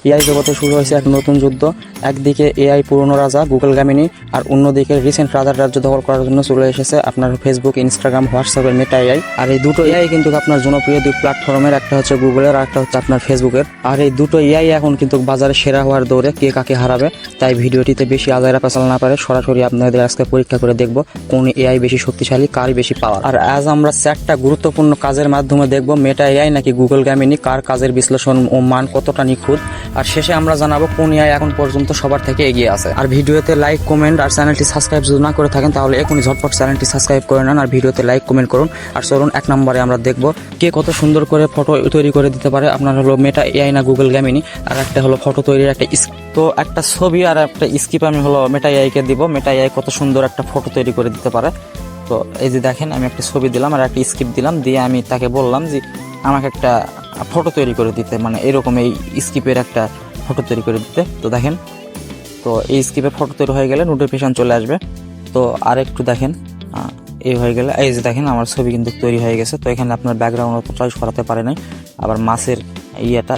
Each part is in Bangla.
এআই জগতে শুরু হয়েছে এক নতুন যুদ্ধ। একদিকে এআই পুরনো রাজা গুগল গ্যামিনি, আর অন্যদিকে রিসেন্ট রাজার রাজ্য দখল করার জন্য চলে এসেছে আপনার ফেসবুক, ইনস্টাগ্রাম, হোয়াটসঅ্যাপের মেটা এআই। আর এই দুটো এআই কিন্তু আপনার জনপ্রিয় দুই প্ল্যাটফর্মের, একটা হচ্ছে গুগলের আর একটা হচ্ছে আপনার ফেসবুকের। আর এই দুটো এআই এখন কিন্তু বাজারে সেরা হওয়ার দৌড়ে, কে কাকে হারাবে। তাই ভিডিওটিতে বেশি আজাইরা পেঁচাল না পারে সরাসরি আপনাদের আজকে পরীক্ষা করে দেখব কোন এআই বেশি শক্তিশালী, কার বেশি পাওয়ার। আর আজ আমরা চারটা গুরুত্বপূর্ণ কাজের মাধ্যমে দেখব মেটা এআই নাকি গুগল গ্যামিনি, কার কাজের বিশ্লেষণ ও মান কতটা নিখুঁত। আর শেষে আমরা জানাবো কোন এআই এখন পর্যন্ত সবার থেকে এগিয়ে আছে। আর ভিডিওতে লাইক, কমেন্ট আর চ্যানেলটি সাবস্ক্রাইব যদি না করে থাকেন তাহলে এখনই ঝটপট চ্যানেলটি সাবস্ক্রাইব করে নেন আর ভিডিওতে লাইক, কমেন্ট করুন। আর চলুন 1 নম্বরে আমরা দেখব কে কত সুন্দর করে ফটো তৈরি করে দিতে পারে। আপনার হলো মেটা এআই না গুগল গ্যামিনি। আর একটা হলো ফটো তৈরির একটা ছবি আর একটা স্ক্রিপ্ট আমি হলো মেটা এআই কে দিব। মেটা এআই কত সুন্দর একটা ফটো তৈরি করে দিতে পারে। তো এই যে দেখেন, আমি একটা ছবি দিলাম আর একটা স্ক্রিপ্ট দিলাম, দিয়ে আমি তাকে বললাম যে আমাকে একটা ফটো তৈরি করে দিতে, মানে এরকম এই স্ক্রিপ্টের একটা ফটো তৈরি করে দিতে। তো দেখেন, তো এই স্ক্রিপ্টের ফটো তৈরি হয়ে গেলে নোটিফিকেশন চলে আসবে। তো আর একটু দেখেন, এই হয়ে গেলে এই যে দেখেন আমার ছবি কিন্তু তৈরি হয়ে গেছে। তো এখানে আপনার ব্যাকগ্রাউন্ড অত চয়েস করাতে পারে নাই। আবার মাছের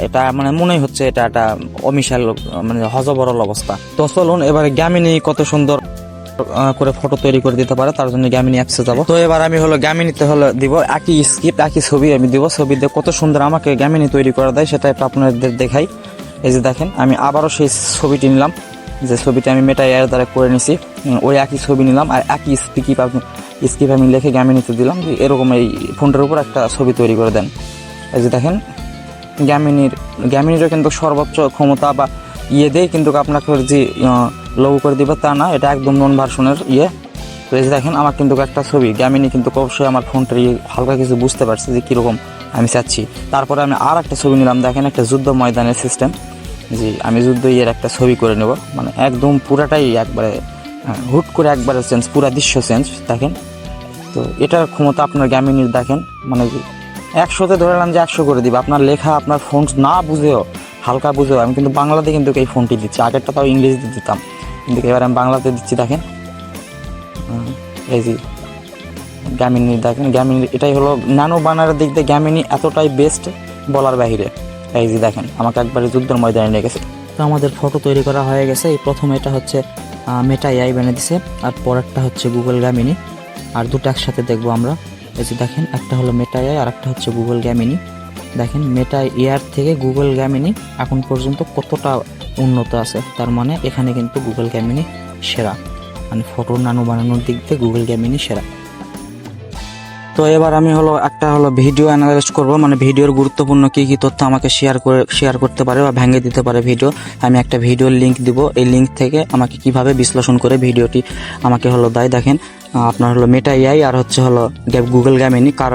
এটা মানে মনেই হচ্ছে এটা একটা অমিশাল, মানে হজবরল অবস্থা। তো চলুন এবারে গ্যামিনি কত সুন্দর করে ফটো তৈরি করে দিতে পারে, তার জন্য গ্যামিনি অ্যাপসে যাব। তো এবার আমি হলো গ্যামিনিতে হলো দিব একই স্ক্রিপ্ট, একই ছবি আমি দিব। ছবি দিয়ে কত সুন্দর আমাকে গ্যামিনি তৈরি করে দেয় সেটা একটু আপনাদের দেখাই। এই যে দেখেন, আমি আবারও সেই ছবিটি নিলাম, যে ছবিটা আমি মেটা এআই দ্বারা করে নিছি, ওই একই ছবি নিলাম আর একই স্ক্রিপ্ট আমি লিখে গ্যামিনিতে দিলাম যে এরকম এই ফোনটার উপর একটা ছবি তৈরি করে দেন। এই যে দেখেন, গ্যামিনিরও কিন্তু সর্বোচ্চ ক্ষমতা বা দেয়, কিন্তু আপনাকে যে লোগো করে দিবে তা না, এটা একদম নন ভার্সনের তো এই যে দেখেন, আমার কিন্তু একটা ছবি গ্যামিনি কিন্তু অবশ্যই আমার ফোনটার হালকা কিছু বুঝতে পারছে যে কীরকম আমি চাচ্ছি। তারপরে আমি আর একটা ছবি নিলাম, দেখেন একটা যুদ্ধ ময়দানের সিস্টেম, যে আমি যুদ্ধ একটা ছবি করে নেব, মানে একদম পুরাটাই একবারে হুট করে একবারে চেঞ্জ, পুরা দৃশ্য চেঞ্জ। দেখেন, তো এটার ক্ষমতা আপনার গ্যামিনির দেখেন, মানে 100তে ধরলাম যে 100 করে দিবে। আপনার লেখা আপনার ফোন না বুঝেও, হালকা বুঝেও, আমি কিন্তু বাংলাতে কিন্তু এই ফোনটি দিচ্ছি, আগেরটা তাও ইংরেজিতে দিতাম, কিন্তু এবার আমি বাংলাতে দিচ্ছি। দেখেন এই যে গ্যামিনি, দেখেন গ্যামিনি এটাই হলো ন্যানো বানানোর দিক দিয়ে গ্যামিনি এতটাই বেস্ট বলার বাহিরে। এই যে দেখেন, আমাকে একবারে যুদ্ধের ময়দানে নিয়ে গেছে। তো আমাদের ফটো তৈরি করা হয়ে গেছে। এই প্রথমে এটা হচ্ছে মেটা এআই বানিয়ে দিছে, আর পরেরটা হচ্ছে গুগল গ্যামিনি, আর দুটো একসাথে দেখবো আমরা। এই যে দেখেন, একটা হলো মেটা এআই আর একটা হচ্ছে গুগল গ্যামিনি। দেখেন মেটা এআই থেকে গুগল গ্যামিনি এখন পর্যন্ত কতটা উন্নত আছে, তার মানে এখানে কিন্তু গুগল গ্যামিনি সেরা, মানে ফটো নানো বানানোর দিক দিয়ে গুগল গ্যামিনি সেরা। তো এবার আমি একটা ভিডিও অ্যানালাইজ করব, মানে ভিডিওর গুরুত্বপূর্ণ কি কি তথ্য আমাকে শেয়ার করতে পারে বা ভেঙে দিতে পারে ভিডিও। আমি একটা ভিডিওর লিঙ্ক দিব, এই লিঙ্ক থেকে আমাকে কিভাবে বিশ্লেষণ করে ভিডিওটি আমাকে দেয়। দেখেন, আপনার মেটা এআই আর হচ্ছে গুগল গ্যামিনি কার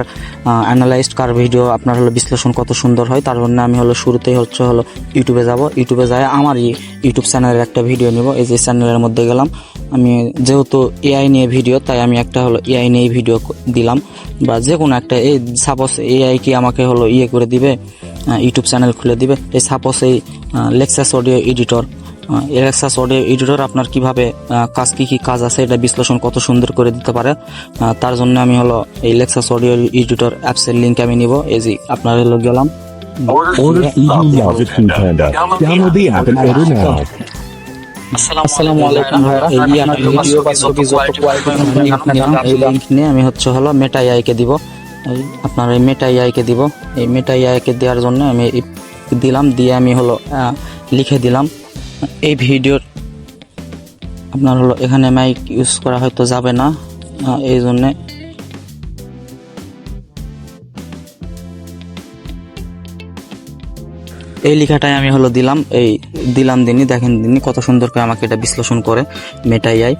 অ্যানালাইজড, কার ভিডিও আপনার বিশ্লেষণ কত সুন্দর হয়। তার জন্য আমি শুরুতেই ইউটিউবে যাব। ইউটিউবে যাই আমার ইউটিউব চ্যানেলের একটা ভিডিও নিব। এই যে চ্যানেলের মধ্যে গেলাম, আমি যেহেতু এআই নিয়ে ভিডিও, তাই আমি একটা এআই নিয়ে ভিডিও দিলাম, বা যে কোনো একটা। এই সাপোজ এআই কি আমাকে করে দিবে, ইউটিউব চ্যানেল খুলে দিবে। এই সাপোজ এই লেক্সাস অডিও এডিটর আপনার কিভাবে কি কি কাজ আছে এটা বিশ্লেষণ কত সুন্দর করে দিতে পারে। তার জন্য আমি এই লেক্সাস অডিও এডিটর অ্যাপসের লিঙ্ক আমি নিব। এই যে আপনার গেলাম, আসসালামু আলাইকুম ভাইরা। এই ভিডিও বা ছবি যত এই লিঙ্ক নিয়ে আমি মেটা এআই কে দিব। আপনার এই মেটা এআই কে দিব। এই মেটা এআই কে দেওয়ার জন্য আমি দিলাম, দিয়ে আমি লিখে দিলাম এই ভিডিওর আপনার এখানে মাইক ইউজ করা হয়তো যাবে না, এই জন্যে এই লেখাটাই আমি দিলাম। এই দিলাম দিনই, দেখেন দিনই কত সুন্দর করে আমাকে এটা বিশ্লেষণ করে মেটা এআই।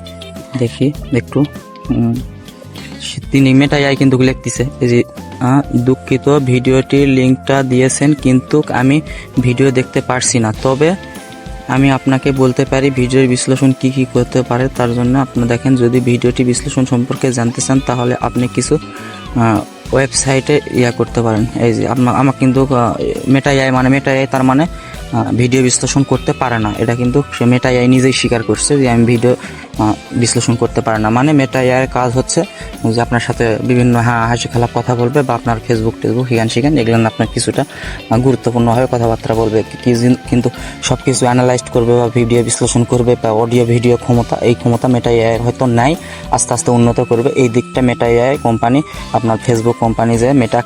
দেখি একটু, তিনি মেটা এআই কিন্তু লিখতেছে এই যে দুঃখিত, ভিডিওটির লিঙ্কটা দিয়েছেন কিন্তু আমি ভিডিও দেখতে পারছি না, তবে আমি আপনাকে বলতে পারি ভিডিওর বিশ্লেষণ কি কি করতে পারে। তার জন্য আপনারা দেখেন, যদি ভিডিওটি বিশ্লেষণ সম্পর্কে জানতে চান তাহলে আপনি কিছু ওয়েবসাইটে করতে পারেন। এই যে আমার কিন্তু মেটা এআই তার মানে ভিডিও বিশ্লেষণ করতে পারে না, এটা কিন্তু সে মেটা এআই নিজেই স্বীকার করছে যে আমি ভিডিও বিশ্লেষণ করতে পারে না। মানে মেটা এআই কাজ হচ্ছে যে আপনার সাথে বিভিন্ন হাসি খেলা কথা বলবে, বা আপনার ফেসবুক টেসবুক শিখান এগুলো আপনার কিছুটা গুরুত্বপূর্ণভাবে কথাবার্তা বলবে, কিন্তু সব কিছু অ্যানালাইজ করবে বা ভিডিও বিশ্লেষণ করবে বা অডিও ভিডিও ক্ষমতা, এই ক্ষমতা মেটা এআই হয়তো নাই, আস্তে আস্তে উন্নত করবে। এই দিকটা মেটা এআই কোম্পানি, আপনার ফেসবুক কোম্পানি যে মেটা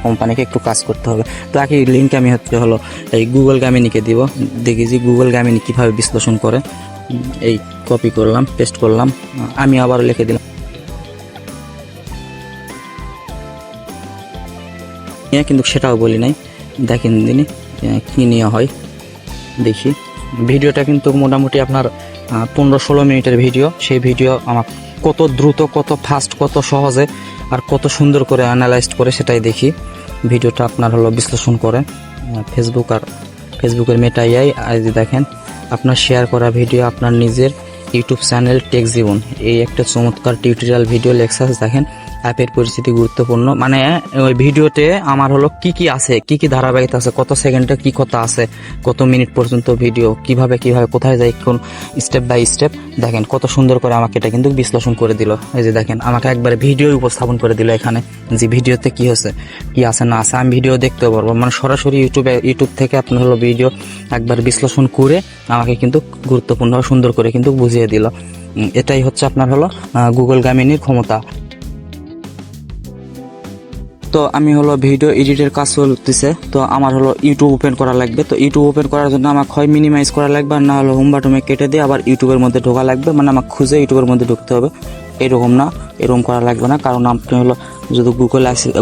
কোম্পানিকে একটু কাজ করতে হবে। তো একই লিঙ্ক আমি হলো এই গুগল গামিনীকে দিব, দেখি যে গুগল গামিনী কীভাবে বিশ্লেষণ করে। এই কপি করলাম, পেস্ট করলাম, আমি আবার লিখে দিলাম, কিন্তু সেটাও বলি নাই। দেখেন দিনই কী নিয়ে হয় দেখি। ভিডিওটা কিন্তু মোটামুটি আপনার 15-16 মিনিটের ভিডিও। সেই ভিডিও আমার কত দ্রুত, কত ফাস্ট, কত সহজে আর কত সুন্দর করে অ্যানালাইজ করে সেটাই দেখি। ভিডিওটা আপনার হলো বিশ্লেষণ করে ফেসবুকের মেটা এআই। আজ দেখেন আপনার শেয়ার করা ভিডিও, আপনার নিজের ইউটিউব চ্যানেল টেক জীবন, এই একটা চমৎকার টিউটোরিয়াল ভিডিও লেকচার। দেখেন অ্যাপের পরিস্থিতি গুরুত্বপূর্ণ, মানে ওই ভিডিওতে আমার হলো কি আছে, কি ধারাবাহিকতা আছে, কত সেকেন্ডে কি কথা আছে, কত মিনিট পর্যন্ত ভিডিও, কিভাবে কোথায় যায়, কোন স্টেপ বাই স্টেপ। দেখেন কত সুন্দর করে আমাকে এটা কিন্তু বিশ্লেষণ করে দিল। এই যে দেখেন আমাকে একবারে ভিডিও উপস্থাপন করে দিল এখানে, যে ভিডিওতে কি হচ্ছে, কি আছে না আছে, আমি ভিডিও দেখতে পারবো। মানে সরাসরি ইউটিউব থেকে আপনার হলো ভিডিও একবার বিশ্লেষণ করে আমাকে কিন্তু গুরুত্বপূর্ণ সুন্দর করে কিন্তু বুঝিয়ে দিল। এটাই হচ্ছে আপনার হলো গুগল গামিনীর ক্ষমতা। তো আমি হলো ভিডিও এডিটের কাজ চলতেছে, তো আমার হলো ইউটিউব ওপেন করা লাগবে। তো ইউটিউব ওপেন করার জন্য আমাকে হয় মিনিমাইজ করা লাগবে, আর না হলো হোম বাটনে কেটে দিয়ে আবার ইউটিউবের মধ্যে ঢোকা লাগবে। মানে আমাকে খুঁজে ইউটিউবের মধ্যে ঢুকতে হবে, এরকম না, এরকম করা লাগবে না। কারণ আপনি হলো যদি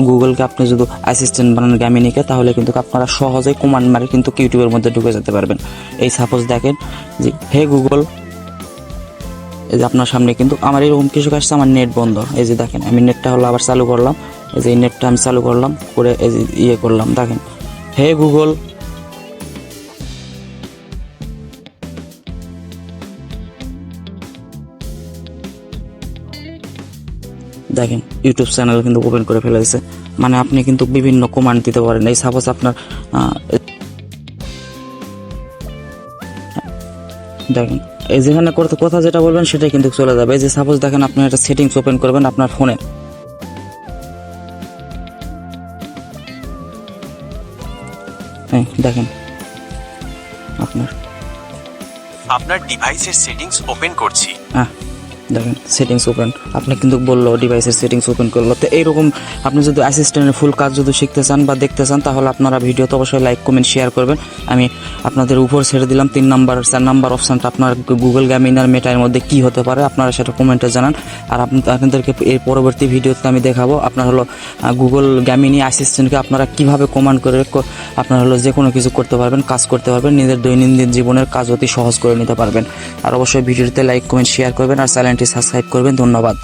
গুগলকে আপনি যদি অ্যাসিস্ট্যান্ট বানান গামিনীকে, তাহলে কিন্তু আপনারা সহজেই কমান্ড মারে কিন্তু ইউটিউবের মধ্যে ঢুকে যেতে পারবেন। এই সাপোজ দেখেন যে হে গুগল, এই যে আপনার সামনে কিন্তু আমার এরকম কিছু আসছে, আমার নেট বন্ধ। এই যে দেখেন আমি নেটটা হলো আবার চালু করলাম, এই যে নেটটা আমি চালু করলাম করে এই যে ইয়ে করলাম, দেখেন হে গুগল, দেখেন ইউটিউব চ্যানেল কিন্তু ওপেন করে ফেলেছে। মানে আপনি কিন্তু বিভিন্ন কমান্ড দিতে পারেন। এই সাপোজ আপনার দেখেন এই যেখানে কথা যেটা বলবেন সেটাই কিন্তু চলে যাবে। এই যে সাপোজ দেখেন আপনি একটা সেটিংস ওপেন করবেন আপনার ফোনে, দেখেন আপনার ডিভাইসের সেটিংস ওপেন করছি। দেখেন সেটিংস ওপেন, আপনি কিন্তু বললো ডিভাইসের সেটিংস ওপেন করলো। তো এইরকম আপনি যদি অ্যাসিস্ট্যান্টের ফুল কাজ যদি শিখতে চান বা দেখতে চান, তাহলে আপনারা ভিডিওতে অবশ্যই লাইক কমেন্ট শেয়ার করবেন। আমি আপনাদের উপর ছেড়ে দিলাম 3 নাম্বার 4 নাম্বার অপশানটা, আপনার গুগল গামিনী আর মেটার মধ্যে কি হতে পারে আপনারা সেটা কমেন্টে জানান। আর আপনাদেরকে এর পরবর্তী ভিডিওতে আমি দেখাবো আপনার হলো গুগল গামিনী অ্যাসিস্ট্যান্টকে আপনারা কিভাবে কমান্ড করে আপনার হলো যে কোনো কিছু করতে পারবেন, কাজ করতে পারবেন, নিজের দৈনন্দিন জীবনের কাজ অতি সহজ করে নিতে পারবেন। আর অবশ্যই ভিডিওতে লাইক কমেন্ট শেয়ার করবেন আর চ্যানেলটি সাবস্ক্রাইব করবেন। ধন্যবাদ।